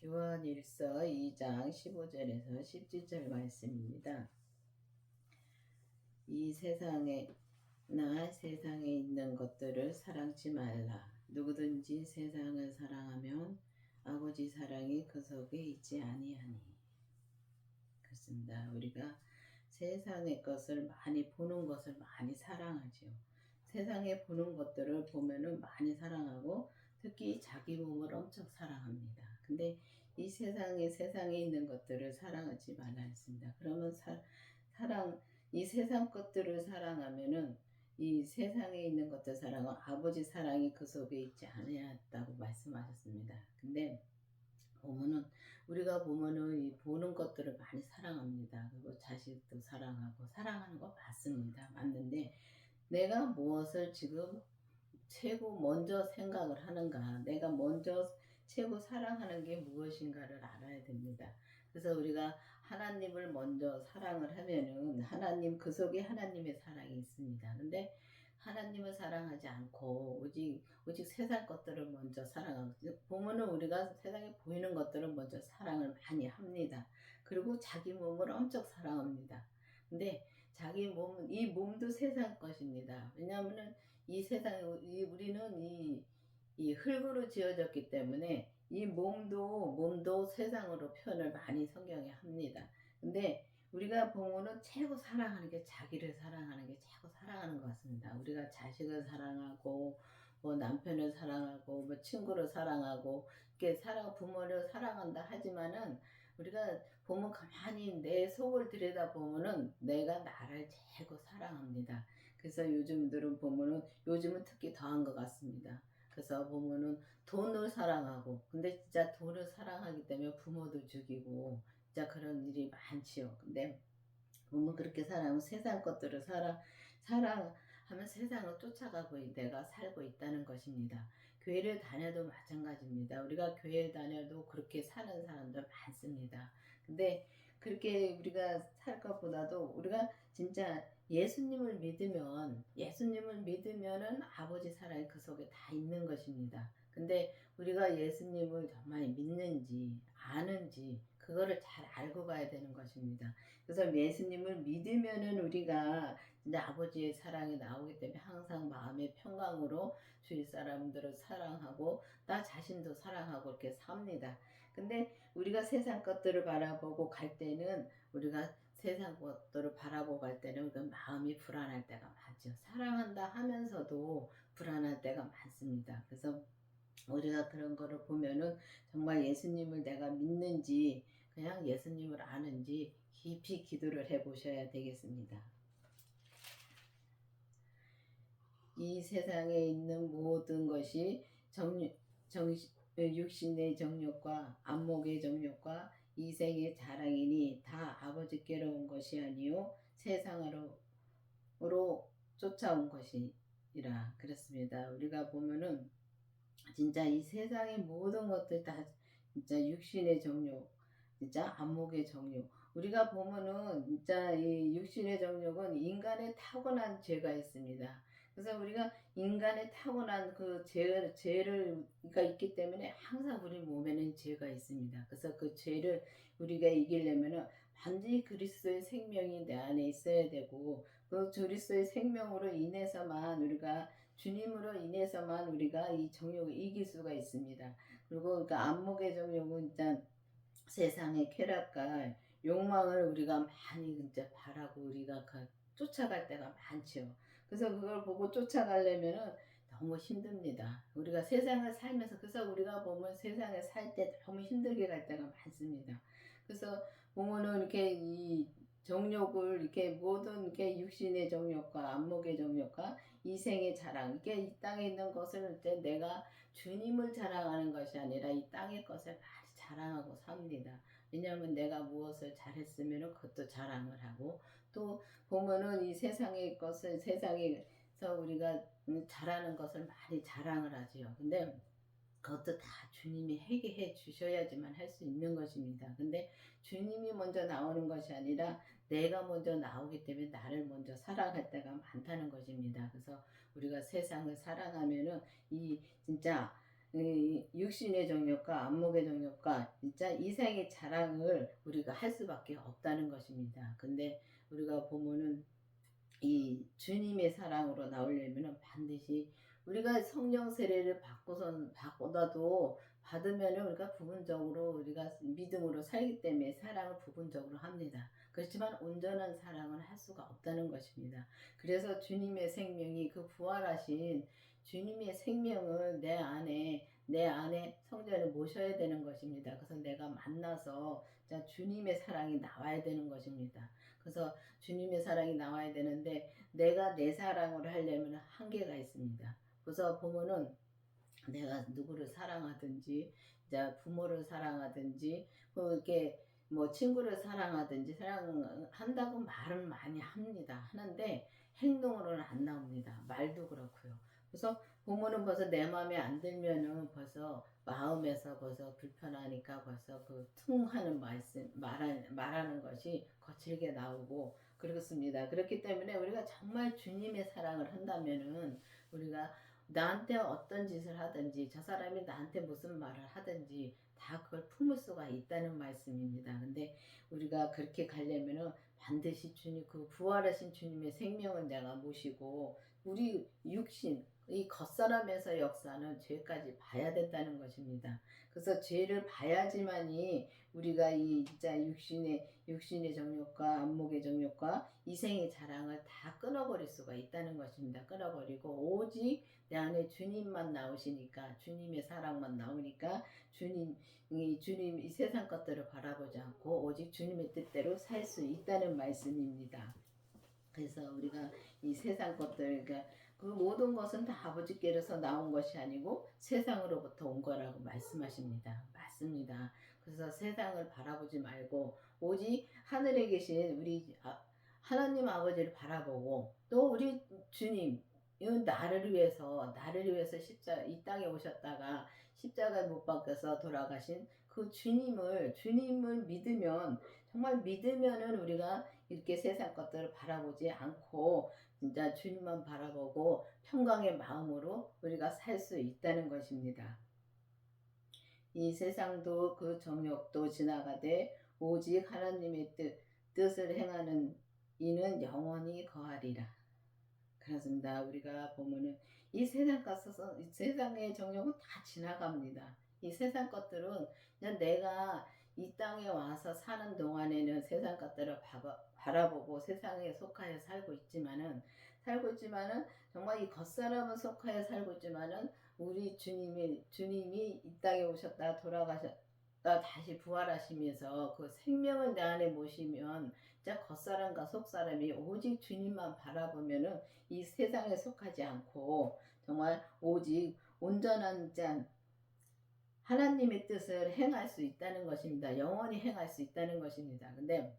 요한일서 2장 15절에서 17절 말씀입니다. 이 세상에 있는 것들을 사랑치 말라. 누구든지 세상을 사랑하면 아버지 사랑이 그 속에 있지 아니하니. 그렇습니다. 우리가 세상의 것을 많이 보는 것을 많이 사랑하지요. 세상에 보는 것들을 보면은 많이 사랑하고 특히 자기 몸을 엄청 사랑합니다. 근데 이 세상에 있는 것들을 사랑하지 말라 했습니다. 그러면 이 세상 것들을 사랑하면은 이 세상에 있는 것들 사랑은 아버지 사랑이 그 속에 있지 않았다고 말씀하셨습니다. 근데 우리가 보면은 이 보는 것들을 많이 사랑합니다. 그리고 자식도 사랑하고 사랑하는 거 맞습니다. 맞는데 내가 무엇을 지금 최고 먼저 생각을 하는가, 내가 먼저 최고 사랑하는 게 무엇인가를 알아야 됩니다. 그래서 우리가 하나님을 먼저 사랑을 하면은 하나님, 그 속에 하나님의 사랑이 있습니다. 근데 하나님을 사랑하지 않고 오직 세상 것들을 먼저 사랑하고, 보면은 우리가 세상에 보이는 것들을 먼저 사랑을 많이 합니다. 그리고 자기 몸을 엄청 사랑합니다. 근데 이 몸도 세상 것입니다. 왜냐하면은 이 세상에 우리는 이 흙으로 지어졌기 때문에 이 몸도 세상으로 표현을 많이 성경에 합니다. 근데 우리가 보면은 최고 사랑하는 게 자기를 사랑하는 게 최고 사랑하는 것 같습니다. 우리가 자식을 사랑하고 뭐 남편을 사랑하고 뭐 친구를 사랑하고 이렇게 부모를 사랑한다 하지만은 우리가 보면 가만히 내 속을 들여다보면은 내가 나를 최고 사랑합니다. 그래서 요즘은 특히 더한 것 같습니다. 그래서 보면은 돈을 사랑하고, 근데 진짜 돈을 사랑하기 때문에 부모도 죽이고 진짜 그런 일이 많지요. 근데 보면 그렇게 사랑하면 세상 것들을 사랑하면 세상을 쫓아가고 내가 살고 있다는 것입니다. 교회를 다녀도 마찬가지입니다. 우리가 교회 다녀도 그렇게 사는 사람들 많습니다. 근데 그렇게 우리가 살 것보다도 우리가 진짜 예수님을 믿으면은 아버지 사랑이 그 속에 다 있는 것입니다. 근데 우리가 예수님을 정말 믿는지 아는지 그거를 잘 알고 가야 되는 것입니다. 그래서 예수님을 믿으면은 우리가 이제 아버지의 사랑이 나오기 때문에 항상 마음의 평강으로 주위 사람들을 사랑하고 나 자신도 사랑하고 이렇게 삽니다. 근데 우리가 세상 것들을 바라보고 갈 때는 우리가 세상 것들을 바라보고 갈 때는 그 마음이 불안할 때가 많죠. 사랑한다 하면서도 불안할 때가 많습니다. 그래서 우리가 그런 거를 보면은 정말 예수님을 내가 믿는지 그냥 예수님을 아는지 깊이 기도를 해 보셔야 되겠습니다. 이 세상에 있는 모든 것이 육신의 정욕과 안목의 정욕과 이생의 자랑이니 다 아버지께로 온 것이 아니요 세상으로 쫓아온 것이라 그렇습니다. 우리가 보면은 진짜 이 세상의 모든 것들 다 진짜 육신의 정욕, 진짜 안목의 정욕. 우리가 보면은 진짜 이 육신의 정욕은 인간의 타고난 죄가 있습니다. 그래서 우리가 인간의 타고난 그 죄가 있기 때문에 항상 우리 몸에는 죄가 있습니다. 그래서 그 죄를 우리가 이기려면은 반드시 그리스도의 생명이 내 안에 있어야 되고 그 그리스도의 생명으로 인해서만 주님으로 인해서만 우리가 이 정욕을 이길 수가 있습니다. 그리고 그 안목의 정욕은 일단 세상의 쾌락과 욕망을 우리가 많이 진짜 바라고 우리가 쫓아갈 때가 많죠. 그래서 그걸 보고 쫓아가려면은 너무 힘듭니다. 우리가 세상을 살면서 그래서 우리가 보면 세상에 살 때 너무 힘들게 갈 때가 많습니다. 그래서 보면은 이렇게 이 정욕을 이렇게 모든 이렇게 육신의 정욕과 안목의 정욕과 이생의 자랑 이게 이 땅에 있는 것을 이제 내가 주님을 자랑하는 것이 아니라 이 땅의 것을 많이 자랑하고 삽니다. 왜냐하면 내가 무엇을 잘했으면 그것도 자랑을 하고 또 보면은 이 세상에서 우리가 잘하는 것을 많이 자랑을 하지요. 근데 그것도 다 주님이 해결해 주셔야지만 할 수 있는 것입니다. 근데 주님이 먼저 나오는 것이 아니라 내가 먼저 나오기 때문에 나를 먼저 사랑할 때가 많다는 것입니다. 그래서 우리가 세상을 사랑하면은 이 진짜 이 육신의 정욕과 안목의 정욕과 진짜 이생의 자랑을 우리가 할 수밖에 없다는 것입니다. 근데 우리가 보면은 이 주님의 사랑으로 나오려면은 반드시 우리가 성령 세례를 받고서도 받으면은 우리가 부분적으로 우리가 믿음으로 살기 때문에 사랑을 부분적으로 합니다. 그렇지만 온전한 사랑은 할 수가 없다는 것입니다. 그래서 주님의 생명이 그 부활하신 주님의 생명을 내 안에 성전에 모셔야 되는 것입니다. 그래서 내가 만나서 주님의 사랑이 나와야 되는 것입니다. 그래서 주님의 사랑이 나와야 되는데 내가 내 사랑을 하려면 한계가 있습니다. 그래서 보면은 내가 누구를 사랑하든지 이제 부모를 사랑하든지 뭐 이렇게 뭐 친구를 사랑하든지 사랑한다고 말은 많이 합니다. 하는데 행동으로는 안 나옵니다. 말도 그렇고요. 그래서 보면은 벌써 내 마음에 안 들면은 벌써 마음에서 벌써 불편하니까 벌써 그 퉁하는 말하는 것이 거칠게 나오고 그렇습니다. 그렇기 때문에 우리가 정말 주님의 사랑을 한다면은 우리가 나한테 어떤 짓을 하든지 저 사람이 나한테 무슨 말을 하든지 다 그걸 품을 수가 있다는 말씀입니다. 근데 우리가 그렇게 가려면은 반드시 주님 그 부활하신 주님의 생명을 내가 모시고 우리 육신 이 겉사람에서 역사는 죄까지 봐야 된다는 것입니다. 그래서 죄를 봐야지만이 우리가 이 진짜 육신의 정욕과 안목의 정욕과 이생의 자랑을 다 끊어버릴 수가 있다는 것입니다. 끊어버리고 오직 내 안에 주님만 나오시니까 주님의 사랑만 나오니까 주님 이 세상 것들을 바라보지 않고 오직 주님의 뜻대로 살 수 있다는 말씀입니다. 그래서 우리가 이 세상 것들 그러니까 그 모든 것은 다 아버지께로서 나온 것이 아니고 세상으로부터 온 거라고 말씀하십니다. 맞습니다. 그래서 세상을 바라보지 말고 오직 하늘에 계신 우리 하나님 아버지를 바라보고 또 우리 주님 이건 나를 위해서 이 땅에 오셨다가 십자가에 못 박혀서 돌아가신 그 주님을 믿으면 정말 믿으면은 우리가 이렇게 세상 것들을 바라보지 않고 진짜 주님만 바라보고 평강의 마음으로 우리가 살 수 있다는 것입니다. 이 세상도 그 정욕도 지나가되 오직 하나님의 뜻을 행하는 이는 영원히 거하리라. 그렇습니다. 우리가 보면은 이 세상 가서서 이 세상의 정욕은 다 지나갑니다. 이 세상 것들은 그냥 내가 이 땅에 와서 사는 동안에는 세상 것들을 바라보고 세상에 속하여 살고 있지만은 정말 이 겉사람은 속하여 살고 있지만은 우리 주님이 이 땅에 오셨다 돌아가셨다 다시 부활하시면서 그 생명을 내 안에 모시면 진짜 겉사람과 속사람이 오직 주님만 바라보면은 이 세상에 속하지 않고 정말 오직 온전한 짠 하나님의 뜻을 행할 수 있다는 것입니다. 영원히 행할 수 있다는 것입니다. 근데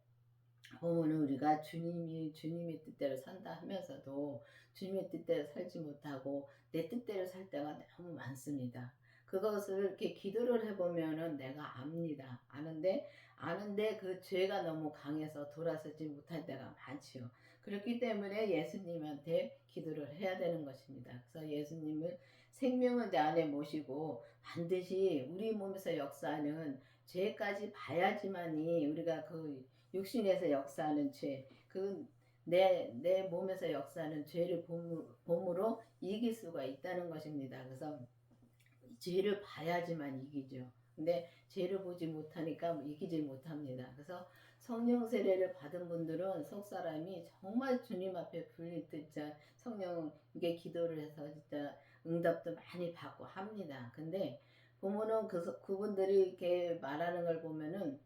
보면은 우리가 주님의 뜻대로 산다 하면서도 주님의 뜻대로 살지 못하고 내 뜻대로 살 때가 너무 많습니다. 그것을 이렇게 기도를 해보면은 내가 압니다. 아는데 그 죄가 너무 강해서 돌아서지 못할 때가 많지요. 그렇기 때문에 예수님한테 기도를 해야 되는 것입니다. 그래서 예수님을 생명을 내 안에 모시고 반드시 우리 몸에서 역사하는 죄까지 봐야지만이 우리가 그 육신에서 역사하는 죄, 내 몸에서 역사하는 죄를 봄으로 이길 수가 있다는 것입니다. 그래서 죄를 봐야지만 이기죠. 근데 죄를 보지 못하니까 이기지 못합니다. 그래서 성령 세례를 받은 분들은 속사람이 정말 주님 앞에 불릴 때 진짜 성령께 기도를 해서 진짜 응답도 많이 받고 합니다. 근데 보면은 그분들이 이렇게 말하는 걸 보면은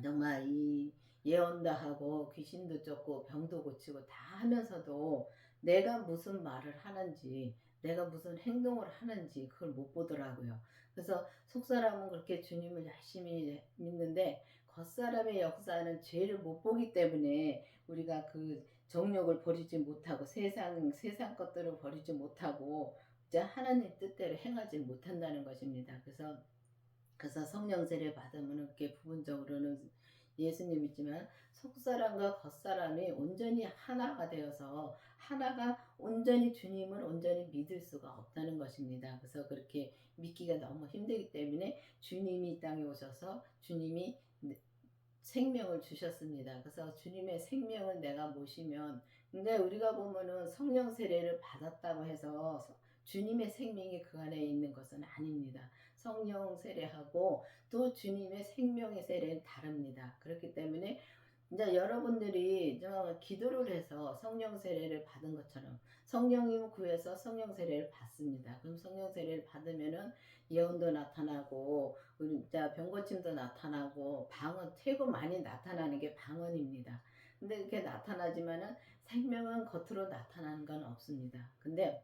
정말 이 예언도 하고 귀신도 쫓고 병도 고치고 다 하면서도 내가 무슨 말을 하는지 내가 무슨 행동을 하는지 그걸 못 보더라고요. 그래서 속사람은 그렇게 주님을 열심히 믿는데 겉사람의 역사는 죄를 못 보기 때문에 우리가 그 정욕을 버리지 못하고 세상 것들을 버리지 못하고 진짜 하나님 뜻대로 행하지 못한다는 것입니다. 그래서 성령 세례 받으면 그렇게 부분적으로는 예수님 있지만 속사람과 겉사람이 온전히 하나가 되어서 하나가 온전히 주님을 온전히 믿을 수가 없다는 것입니다. 그래서 그렇게 믿기가 너무 힘들기 때문에 주님이 이 땅에 오셔서 주님이 생명을 주셨습니다. 그래서 주님의 생명을 내가 모시면, 근데 우리가 보면은 성령 세례를 받았다고 해서 주님의 생명이 그 안에 있는 것은 아닙니다. 성령 세례하고 또 주님의 생명의 세례는 다릅니다. 그렇기 때문에 이제 여러분들이 기도를 해서 성령 세례를 받은 것처럼 성령님 구해서 성령 세례를 받습니다. 그럼 성령 세례를 받으면은 예언도 나타나고 우리 이제 병고침도 나타나고 방언 최고 많이 나타나는 게 방언입니다. 근데 이렇게 나타나지만은 생명은 겉으로 나타나는 건 없습니다. 근데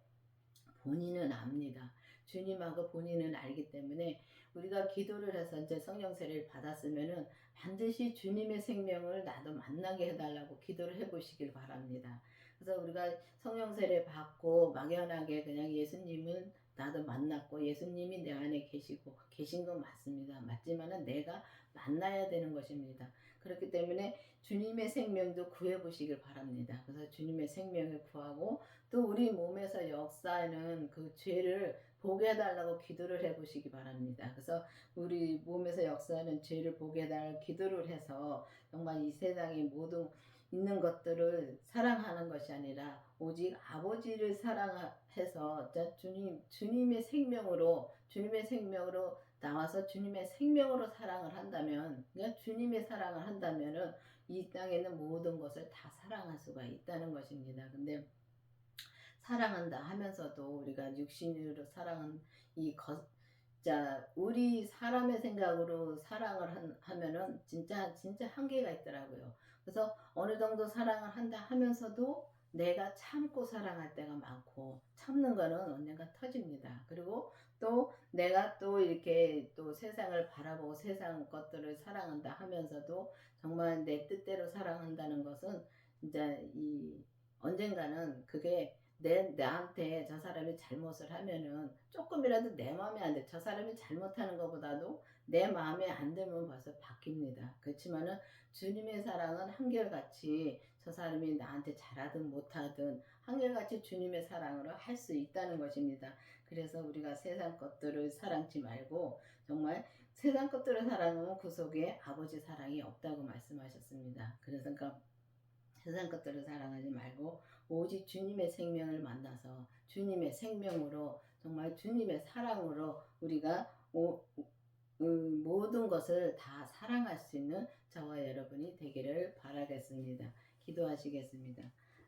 본인은 압니다. 주님하고 본인은 알기 때문에 우리가 기도를 해서 이제 성령 세례를 받았으면은 반드시 주님의 생명을 나도 만나게 해달라고 기도를 해보시길 바랍니다. 그래서 우리가 성령 세례 받고 막연하게 그냥 예수님은 나도 만났고 예수님이 내 안에 계시고 계신 건 맞습니다. 맞지만은 내가 만나야 되는 것입니다. 그렇기 때문에 주님의 생명도 구해보시길 바랍니다. 그래서 주님의 생명을 구하고 또 우리 몸에서 역사하는 그 죄를 보게 해달라고 기도를 해보시기 바랍니다. 그래서 우리 몸에서 역사하는 죄를 보게 해달라고 기도를 해서 정말 이 세상의 모든 있는 것들을 사랑하는 것이 아니라 오직 아버지를 사랑해서 주님의 생명으로 나와서 주님의 생명으로 사랑을 한다면, 그러니까 주님의 사랑을 한다면은 이 땅에 있는 모든 것을 다 사랑할 수가 있다는 것입니다. 근데 사랑한다 하면서도 우리가 육신으로 사랑은 우리 사람의 생각으로 사랑을 하면은 진짜 한계가 있더라고요. 그래서 어느 정도 사랑을 한다 하면서도 내가 참고 사랑할 때가 많고 참는 거는 언젠가 터집니다. 그리고 또 내가 또 이렇게 또 세상을 바라보고 세상 것들을 사랑한다 하면서도 정말 내 뜻대로 사랑한다는 것은 이제 이 언젠가는 그게 나한테 저 사람이 잘못을 하면은 조금이라도 내 마음에 안 들, 저 사람이 잘못하는 것보다도 내 마음에 안 들면 벌써 바뀝니다. 그렇지만은 주님의 사랑은 한결같이 저 사람이 나한테 잘하든 못하든 한결같이 주님의 사랑으로 할 수 있다는 것입니다. 그래서 우리가 세상 것들을 사랑지 말고 정말 세상 것들을 사랑하면 그 속에 아버지 사랑이 없다고 말씀하셨습니다. 그래서 그러니까 세상 것들을 사랑하지 말고 오직 주님의 생명을 만나서 주님의 생명으로 정말 주님의 사랑으로 우리가 모든 것을 다 사랑할 수 있는 저와 여러분이 되기를 바라겠습니다. 기도하시겠습니다.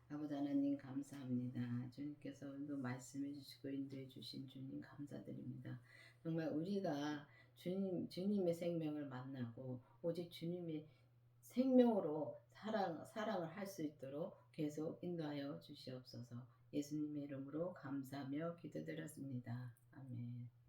아버지 하나님 감사합니다. 주님께서 오늘도 말씀해 주시고 인도해 주신 주님 감사드립니다. 정말 우리가 주님의 생명을 만나고 오직 주님의 생명으로 사랑을 할 수 있도록 계속 인도하여 주시옵소서. 예수님의 이름으로 감사하며 기도드렸습니다. 아멘.